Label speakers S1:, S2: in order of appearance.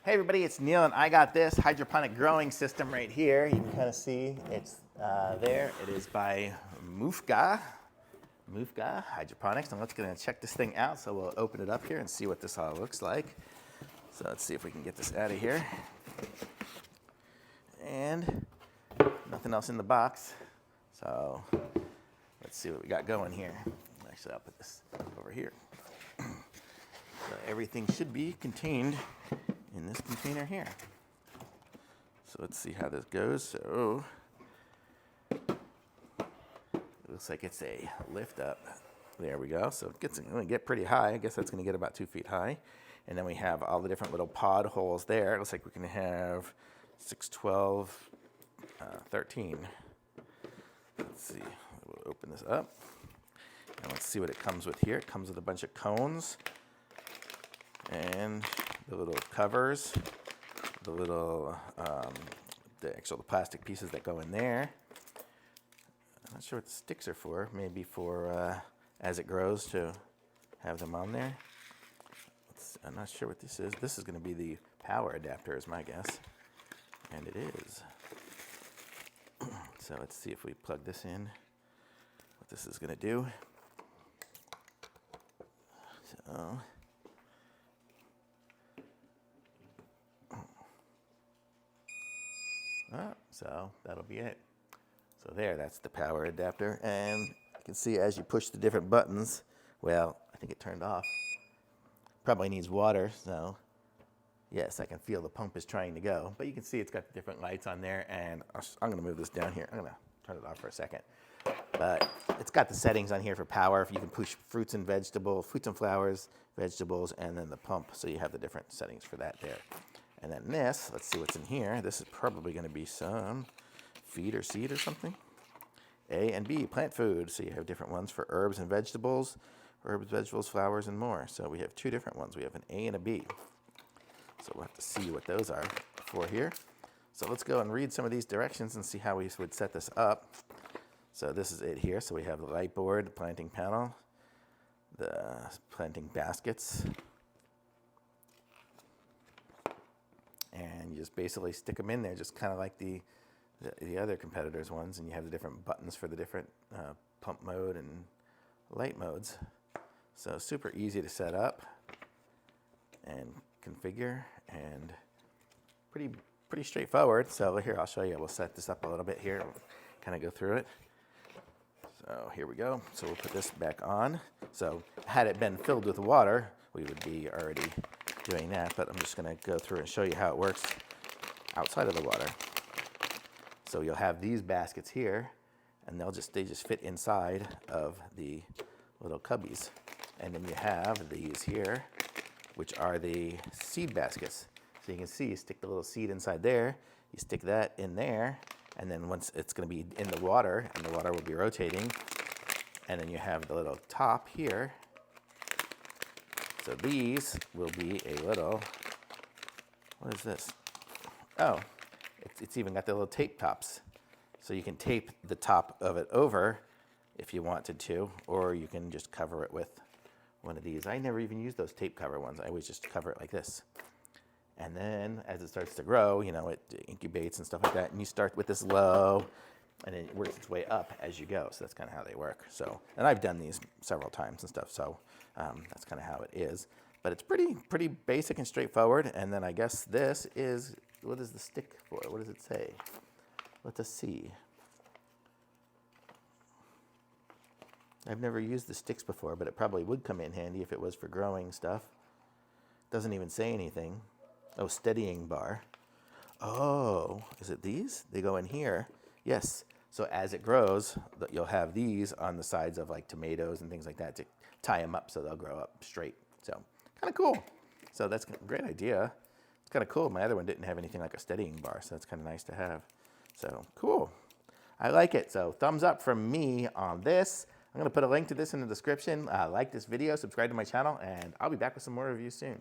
S1: Hey everybody, it's Neil and I got this hydroponic growing system right here. You can kind of see it's there. It is by Mufga Hydroponics. And let's go and check this thing out. So we'll open it up here and see what this all looks like. So let's see if we can get this out of here. And nothing else in the box. So let's see what we got going here. Actually, I'll put this over here. So everything should be contained in this container here. So let's see how this goes. So it looks like it's a lift up. There we go. So it's going to get pretty high. I guess that's going to get about 2 feet high. And then we have all the different little pod holes there. It looks like we can have 6, 12, 13. Let's see. We'll open this up. And let's see what it comes with here. It comes with a bunch of cones and the little covers, the little, the plastic pieces that go in there. I'm not sure what the sticks are for. Maybe for as it grows to have them on there. I'm not sure what this is. This is going to be the power adapter, is my guess, and it is. So let's see if we plug this in. What this is going to do. So. So that'll be it. So there, that's the power adapter. And you can see as you push the different buttons, well, I think it turned off. Probably needs water, so yes, I can feel the pump is trying to go. But you can see it's got the different lights on there, and I'm gonna move this down here. I'm gonna turn it off for a second. But it's got the settings on here for power. If you can push fruits and vegetables, fruits and flowers, vegetables, and then the pump. So you have the different settings for that there. And then this, let's see what's in here. This is probably going to be some feed or seed or something. A and B, plant food. So you have different ones for herbs and vegetables, flowers, and more. So we have 2 different ones. We have an A and a B. So we'll have to see what those are for here. So let's go and read some of these directions and see how we would set this up. So this is it here. So we have the light board, the planting panel, the planting baskets. And you just basically stick them in there, just kind of like the other competitors' ones, and you have the different buttons for the different pump mode and light modes. So super easy to set up and configure, and pretty straightforward. So here, I'll show you. We'll set this up a little bit here, kind of go through it. So here we go. So we'll put this back on. So had it been filled with water, we would be already doing that, but I'm just going to go through and show you how it works outside of the water. So you'll have these baskets here, and they just fit inside of the little cubbies. And then you have these here, which are the seed baskets. So you can see, you stick the little seed inside there, you stick that in there, and then once it's going to be in the water, and the water will be rotating, and then you have the little top here. So these will be a little, what is this? Oh, it's even got the little tape tops. So you can tape the top of it over if you wanted to, or you can just cover it with one of these. I never even use those tape cover ones. I always just cover it like this. And then as it starts to grow, you know, it incubates and stuff like that. And you start with this low, and it works its way up as you go. So that's kind of how they work. So, and I've done these several times and stuff. So that's kind of how it is. But it's pretty basic and straightforward. And then I guess this is, what is the stick for? What does it say? Let us see. I've never used the sticks before, but it probably would come in handy if it was for growing stuff. Doesn't even say anything. Oh, steadying bar. Oh, is it these? They go in here. Yes. So as it grows, you'll have these on the sides of like tomatoes and things like that to tie them up so they'll grow up straight. So kind of cool. So that's a great idea. It's kind of cool. My other one didn't have anything like a steadying bar, so that's kind of nice to have. So cool. I like it. So thumbs up from me on this. I'm going to put a link to this in the description. Like this video, subscribe to my channel, and I'll be back with some more reviews soon.